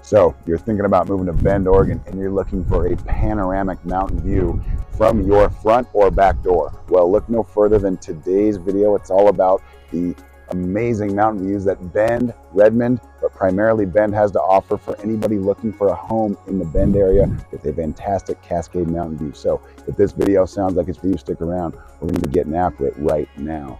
So you're thinking about moving to Bend, Oregon, and you're looking for a panoramic mountain view from your front or back door. Well, look no further than today's video. It's all about the amazing mountain views that Bend, Redmond, but primarily Bend has to offer for anybody looking for a home in the Bend area with a fantastic Cascade Mountain view. So if this video sounds like it's for you, stick around. We're going to be getting after it right now.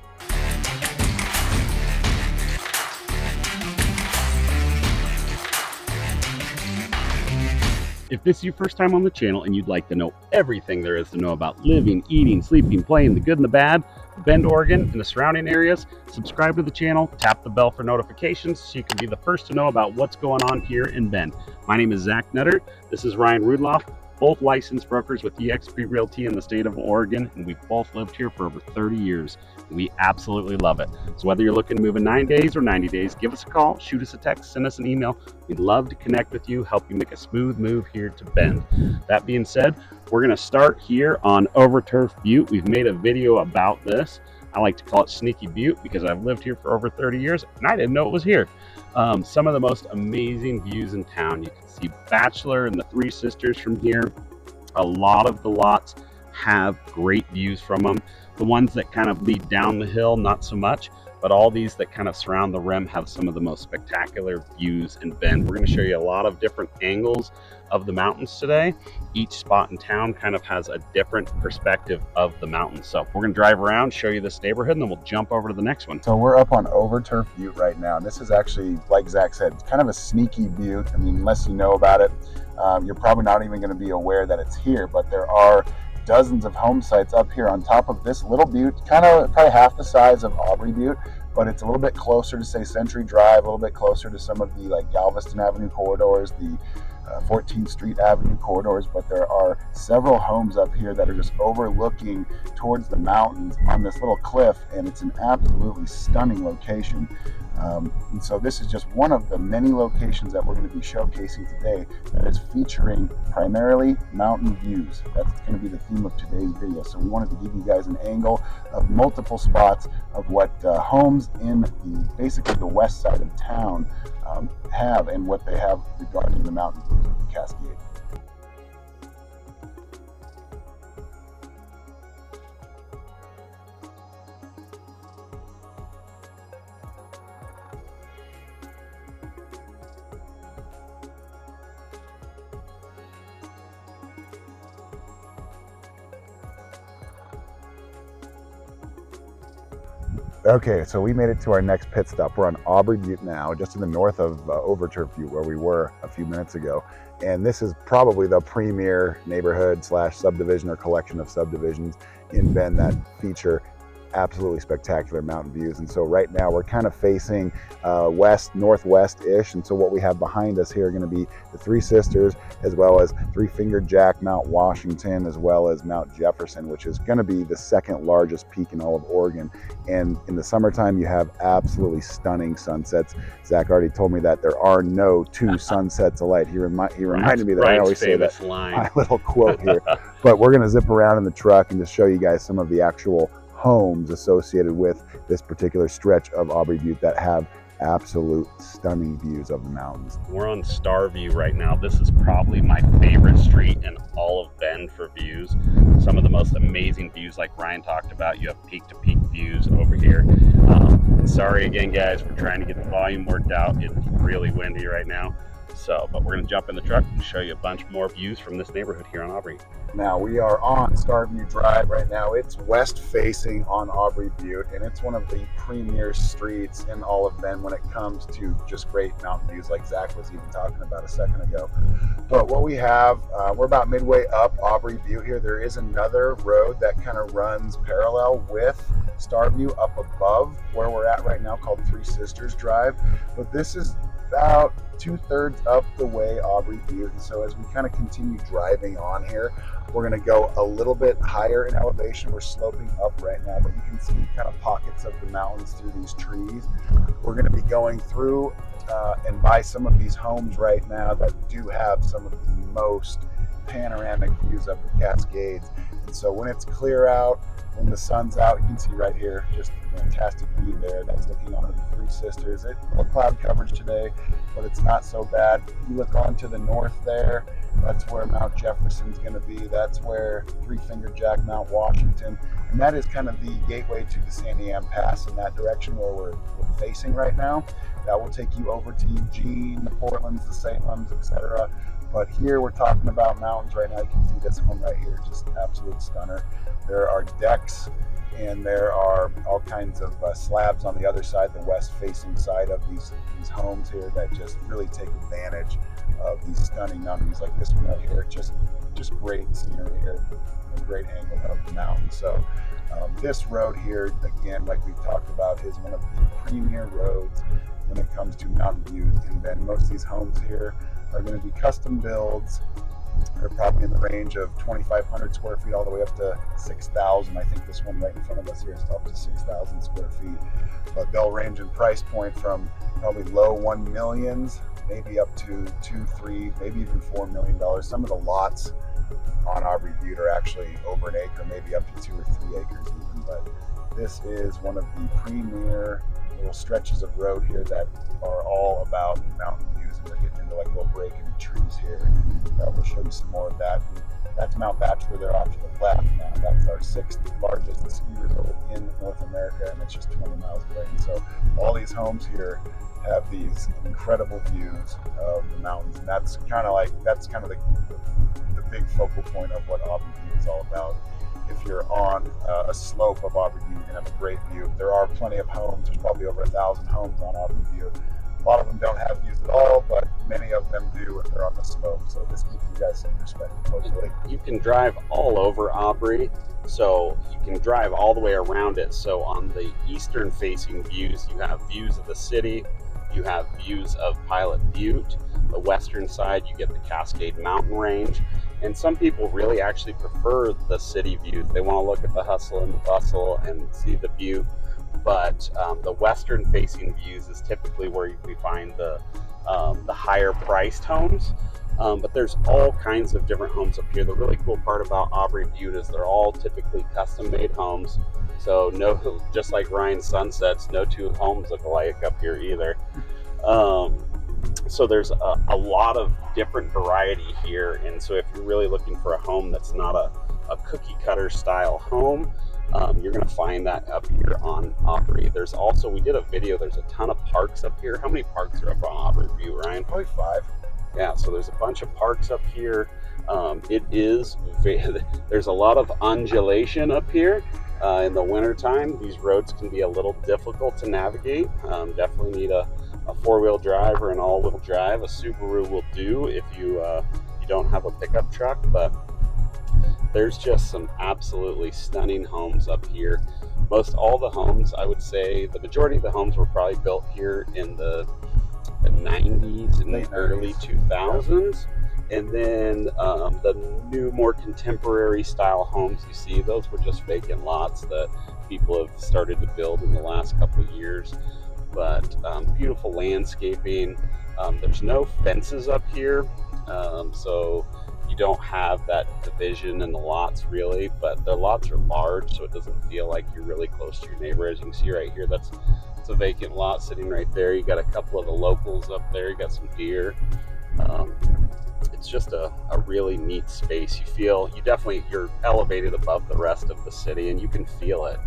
If this is your first time on the channel and you'd like to know everything there is to know about living, eating, sleeping, playing, the good and the bad, Bend, Oregon, and the surrounding areas, subscribe to the channel, tap the bell for notifications so you can be the first to know about what's going on here in Bend. My name is Zach Nutter. This is Ryan Rudloff, both licensed brokers with eXp Realty in the state of Oregon, and we've both lived here for over 30 years. We absolutely love it. So whether you're looking to move in 9 days or 90 days, give us a call, shoot us a text, send us an email. We'd love to connect with you, help you make a smooth move here to Bend. That being said, we're going to start here on Overturf Butte. We've made a video about this. I like to call it Sneaky Butte because I've lived here for over 30 years and I didn't know it was here. Some of the most amazing views in town. You can see Bachelor and the Three Sisters from here. A lot of the lots have great views from them. The ones that kind of lead down the hill, not so much, but all these that kind of surround the rim have some of the most spectacular views in Bend. We're going to show you a lot of different angles of the mountains today. Each spot in town kind of has a different perspective of the mountains. So we're going to drive around, show you this neighborhood, and then we'll jump over to the next one. So we're up on Overturf Butte right now. And this is actually, like Zach said, it's kind of a sneaky butte. I mean, unless you know about it, you're probably not even going to be aware that it's here, but there are dozens of home sites up here on top of this little butte, kind of probably half the size of Aubrey Butte, but it's a little bit closer to, say, Century Drive, a little bit closer to some of the like Galveston Avenue corridors, the 14th Street Avenue corridors, but there are several homes up here that are just overlooking towards the mountains on this little cliff, and it's an absolutely stunning location. And so this is just one of the many locations that we're going to be showcasing today that is featuring primarily mountain views. That's going to be the theme of today's video. So we wanted to give you guys an angle of multiple spots of what homes in basically the west side of town have and what they have regarding the mountain views of the Cascade. Okay, so we made it to our next pit stop. We're on Aubrey Butte now, just to the north of Overturf Butte, where we were a few minutes ago. And this is probably the premier neighborhood / subdivision or collection of subdivisions in Bend that feature absolutely spectacular mountain views. And so right now we're kind of facing west, northwest-ish. And so what we have behind us here are going to be the Three Sisters, as well as Three-Fingered Jack, Mount Washington, as well as Mount Jefferson, which is going to be the second largest peak in all of Oregon. And in the summertime, you have absolutely stunning sunsets. Zach already told me that there are no two sunsets alike. He reminded me that I always say that line. My little quote here. But we're going to zip around in the truck and just show you guys some of the actual homes associated with this particular stretch of Aubrey Butte that have absolute stunning views of the mountains. We're on Starview right now. This is probably my favorite street in all of Bend for views. Some of the most amazing views, like Ryan talked about. You have peak-to-peak views over here. And sorry again, guys, we're trying to get the volume worked out. It's really windy right now. But we're going to jump in the truck and show you a bunch more views from this neighborhood here on Aubrey. Now we are on Starview Drive right now. It's west facing on Aubrey Butte, and it's one of the premier streets in all of Bend when it comes to just great mountain views, like Zach was even talking about a second ago. But what we have, we're about midway up Aubrey Butte here. There is another road that kind of runs parallel with Starview up above where we're at right now, called Three Sisters Drive. But this is about 2/3 up the way Aubrey Butte. And so as we kind of continue driving on here, we're going to go a little bit higher in elevation. We're sloping up right now, but you can see kind of pockets of the mountains through these trees. We're going to be going through and by some of these homes right now that do have some of the most panoramic views of the Cascades. And so when it's clear out, when the sun's out, you can see right here, just a fantastic view there. That's looking onto the Three Sisters. It's a little cloud coverage today, but it's not so bad. You look on to the north there, that's where Mount Jefferson's going to be. That's where Three Finger Jack, Mount Washington, and that is kind of the gateway to the Sandy Am Pass in that direction where we're facing right now. That will take you over to Eugene, the Portlands, the Salems, etc. But here we're talking about mountains right now. You can see this one right here, just an absolute stunner. There are decks and there are all kinds of slabs on the other side, the west-facing side of these homes here that just really take advantage of these stunning mountain views like this one right here. Just great scenery here, a great angle of the mountain. So this road here, again, like we've talked about, is one of the premier roads when it comes to mountain views in Bend. Most of these homes here are going to be custom builds. They're probably in the range of 2,500 square feet all the way up to 6,000. I think this one right in front of us here is up to 6,000 square feet. But they'll range in price point from probably low 1 millions, maybe up to 2, 3, maybe even $4 million. Some of the lots on Aubrey Butte are actually over an acre, maybe up to 2 or 3 acres even. But this is one of the premier little stretches of road here that are all about mountain views, and we're getting into like little break in the trees here. We'll show you some more of that. And that's Mount Bachelor there off to the left. Now that's our 6th largest ski resort in North America, and it's just 20 miles away. And so all these homes here have these incredible views of the mountains, and that's kind of the big focal point of what Aubrey Butte is all about. If you're on a slope of Aubrey Butte, you're going to have a great view. There are plenty of homes. There's probably over 1,000 homes on Aubrey Butte. A lot of them don't have views at all, but many of them do if they're on the slope. So this gives you guys some perspective, hopefully. You can drive all over Aubrey, so you can drive all the way around it. So on the eastern facing views, you have views of the city, you have views of Pilot Butte. The western side, you get the Cascade Mountain range. And some people really actually prefer the city views. They want to look at the hustle and the bustle and see the view. But the western facing views is typically where we find the higher priced homes. But there's all kinds of different homes up here. The really cool part about Aubrey Butte is they're all typically custom made homes. So no, just like Ryan's Sunsets, no two homes look alike up here either. So there's a lot of different variety here. And so if you're really looking for a home that's not a cookie cutter style home, you're going to find that up here on Aubrey. There's also, we did a video, there's a ton of parks up here. How many parks are up on Aubrey Butte, Ryan? Probably 5. Yeah, so there's a bunch of parks up here. There's a lot of undulation up here. In the wintertime, these roads can be a little difficult to navigate. Definitely need a 4-wheel drive or an all-wheel drive. A Subaru will do if you don't have a pickup truck, but there's just some absolutely stunning homes up here. Most all the homes, I would say, the majority of the homes were probably built here in the 90s and the early 2000s. And then the new, more contemporary style homes you see, those were just vacant lots that people have started to build in the last couple of years. But beautiful landscaping. There's no fences up here, so you don't have that division in the lots really, but the lots are large, so it doesn't feel like you're really close to your neighbor. As you can see right here, it's a vacant lot sitting right there. You got a couple of the locals up there, you got some deer. It's just a really neat space. You're elevated above the rest of the city, and you can feel it.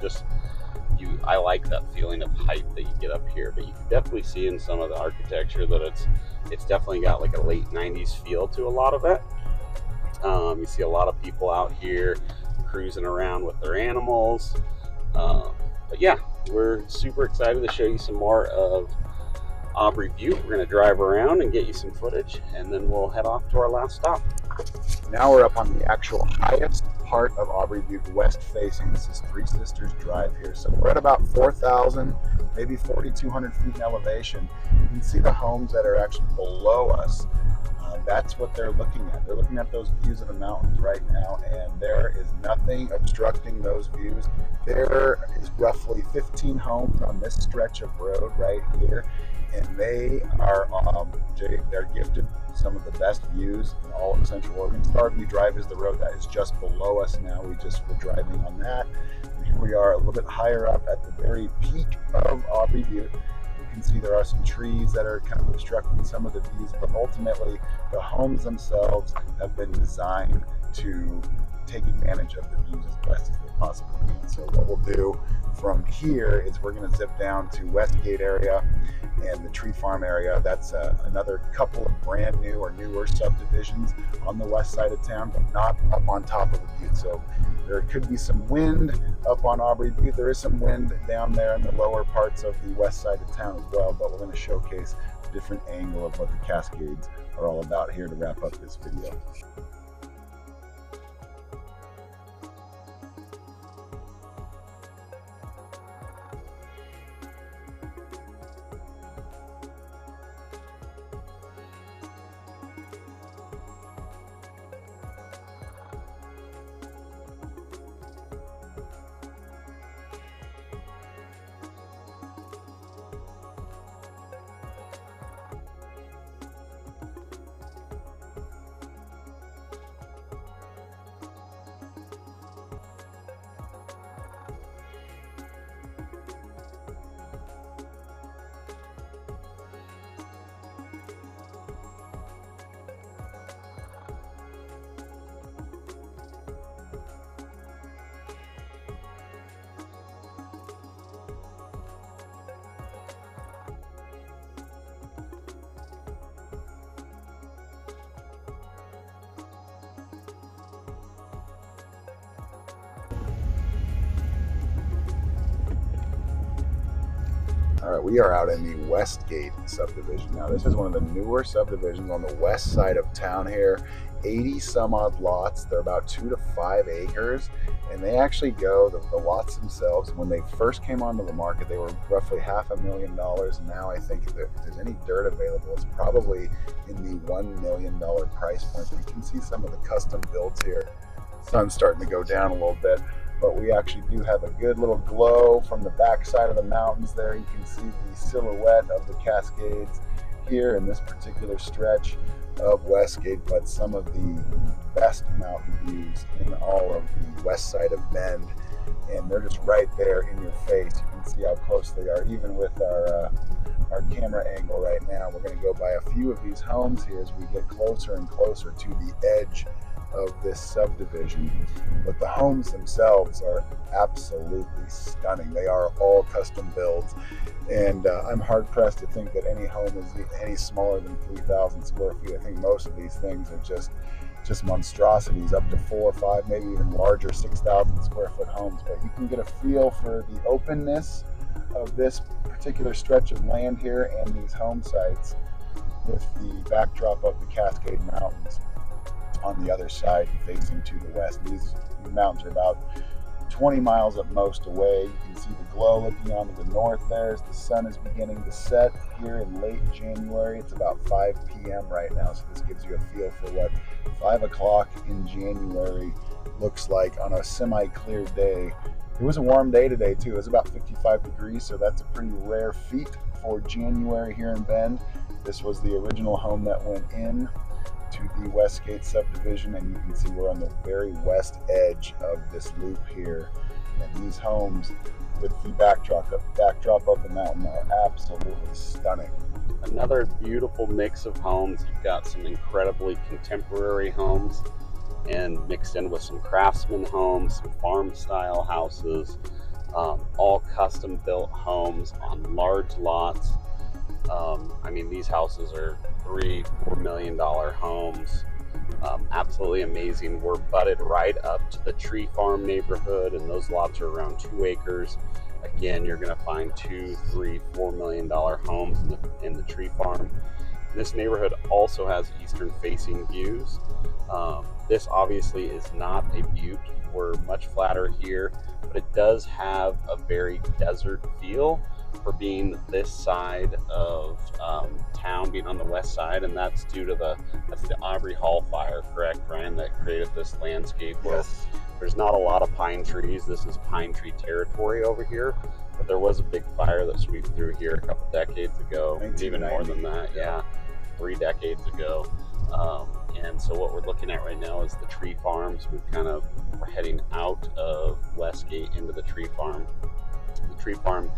I like that feeling of height that you get up here, but you can definitely see in some of the architecture that it's definitely got like a late 90s feel to a lot of it. You see a lot of people out here cruising around with their animals. But yeah, we're super excited to show you some more of Aubrey Butte. We're going to drive around and get you some footage, and then we'll head off to our last stop. Now we're up on the actual highest part of Aubrey Butte, west facing. This is Three Sisters Drive here. So we're at about 4,000, maybe 4,200 feet in elevation. You can see the homes that are actually below us. That's what they're looking at. They're looking at those views of the mountains right now, and there is nothing obstructing those views. There is roughly 15 homes on this stretch of road right here, and they're gifted some of the best views in all of Central Oregon. Starview Drive is the road that is just below us now. We're driving on that. And here we are a little bit higher up at the very peak of Aubrey Butte. You can see there are some trees that are kind of obstructing some of the views, but ultimately the homes themselves have been designed to take advantage of the views as best as they possibly can. So what we'll do from here is we're going to zip down to Westgate area and the tree farm area. That's another couple of brand new or newer subdivisions on the west side of town, but not up on top of the butte. So there could be some wind up on Aubrey Butte. There is some wind down there in the lower parts of the west side of town as well, but we're going to showcase a different angle of what the Cascades are all about here to wrap up this video. All right, we are out in the Westgate subdivision. Now, this is one of the newer subdivisions on the west side of town here. 80 some odd lots. They're about 2 to 5 acres. And they actually go, the lots themselves, when they first came onto the market, they were roughly $500,000. Now I think if there's any dirt available, it's probably in the $1 million price point. You can see some of the custom builds here. Sun's starting to go down a little bit, but we actually do have a good little glow from the back side of the mountains there. You can see the silhouette of the Cascades here in this particular stretch of Westgate, but some of the best mountain views in all of the west side of Bend, and they're just right there in your face. You can see how close they are, even with our camera angle right now. We're going to go by a few of these homes here as we get closer and closer to the edge of this subdivision, but the homes themselves are absolutely stunning. They are all custom builds, and I'm hard pressed to think that any home is any smaller than 3,000 square feet. I think most of these things are just monstrosities, up to 4 or 5, maybe even larger 6,000 square foot homes. But you can get a feel for the openness of this particular stretch of land here and these home sites with the backdrop of the Cascade Mountains on the other side facing to the west. These mountains are about 20 miles at most away. You can see the glow looking onto the north there as the sun is beginning to set here in late January. It's about 5 p.m. right now, so this gives you a feel for what 5 o'clock in January looks like on a semi-clear day. It was a warm day today too. It was about 55 degrees, so that's a pretty rare feat for January here in Bend. This was the original home that went in to the Westgate subdivision, and you can see we're on the very west edge of this loop here, and these homes with the backdrop of the mountain are absolutely stunning. Another beautiful mix of homes. You've got some incredibly contemporary homes and mixed in with some Craftsman homes, some farm style houses, all custom built homes on large lots. I mean, these houses are $3-4 million homes. Absolutely amazing. We're butted right up to the tree farm neighborhood, and those lots are around 2 acres. Again, you're going to find $2, $3, $4 million homes in the tree farm. This neighborhood also has eastern facing views. This obviously is not a butte. We're much flatter here, but it does have a very desert feel for being this side of town, being on the west side, and that's due to the Aubrey Hall fire, correct, Ryan, that created this landscape where there's not a lot of pine trees. This is pine tree territory over here, but there was a big fire that swept through here a couple decades ago, even more than that. Yeah, 3 decades ago. And so what we're looking at right now is the tree farms. We're heading out of Westgate into the tree farm. The tree farm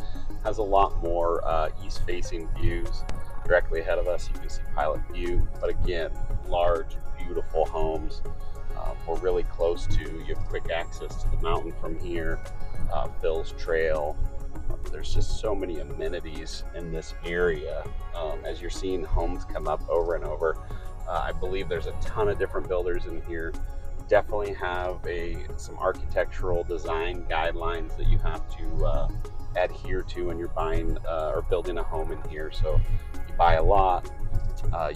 has a lot more east-facing views. Directly ahead of us, you can see Pilot Butte, but again, large, beautiful homes. We're really close to, you have quick access to the mountain from here, Phil's Trail. There's just so many amenities in this area. As you're seeing homes come up over and over, I believe there's a ton of different builders in here. Definitely have some architectural design guidelines that you have to adhere to when you're buying or building a home in here. So you buy a lot,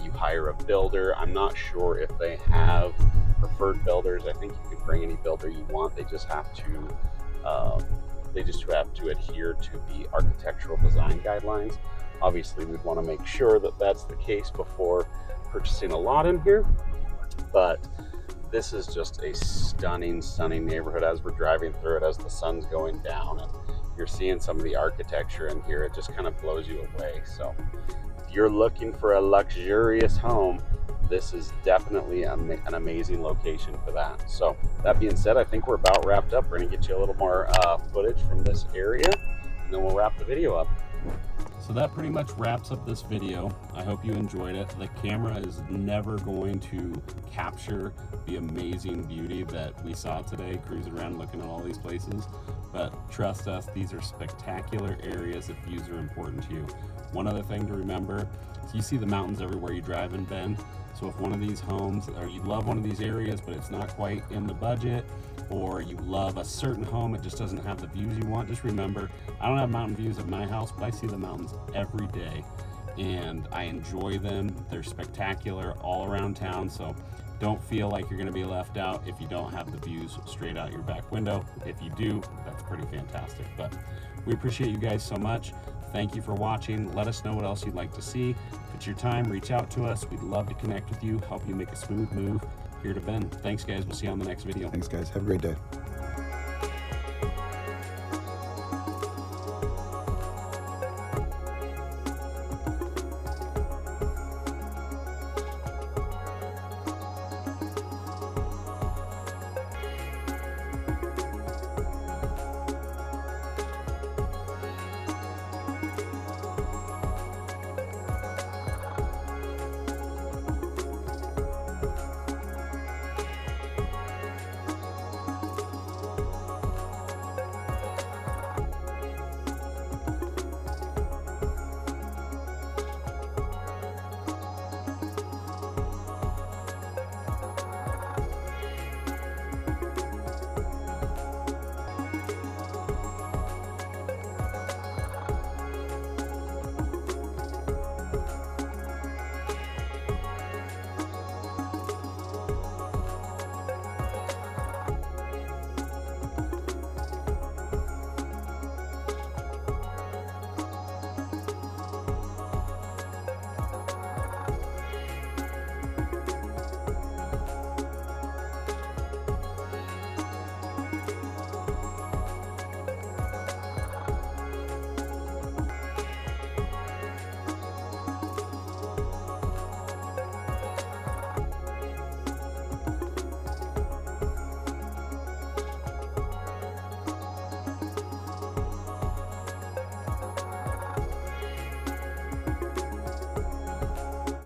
you hire a builder. I'm not sure if they have preferred builders. I think you can bring any builder you want. They just have to adhere to the architectural design guidelines. Obviously, we'd want to make sure that that's the case before purchasing a lot in here, but this is just a stunning neighborhood as we're driving through it, as the sun's going down and you're seeing some of the architecture in here. It just kind of blows you away. So if you're looking for a luxurious home, this is definitely an amazing location for that. So that being said, I think we're about wrapped up. We're gonna get you a little more footage from this area, and then we'll wrap the video up. So that pretty much wraps up this video. I hope you enjoyed it. The camera is never going to capture the amazing beauty that we saw today, cruising around looking at all these places. But trust us, these are spectacular areas if views are important to you. One other thing to remember, so you see the mountains everywhere you drive in Bend. So if one of these homes, or you love one of these areas, but it's not quite in the budget, or you love a certain home, it just doesn't have the views you want, just remember, I don't have mountain views at my house, but I see the mountains every day and I enjoy them. They're spectacular all around town, so don't feel like you're going to be left out if you don't have the views straight out your back window. If you do, that's pretty fantastic. But we appreciate you guys so much. Thank you for watching. Let us know what else you'd like to see. If it's your time, reach out to us. We'd love to connect with you, help you make a smooth move here to Bend. Thanks, guys. We'll see you on the next video. Thanks, guys. Have a great day.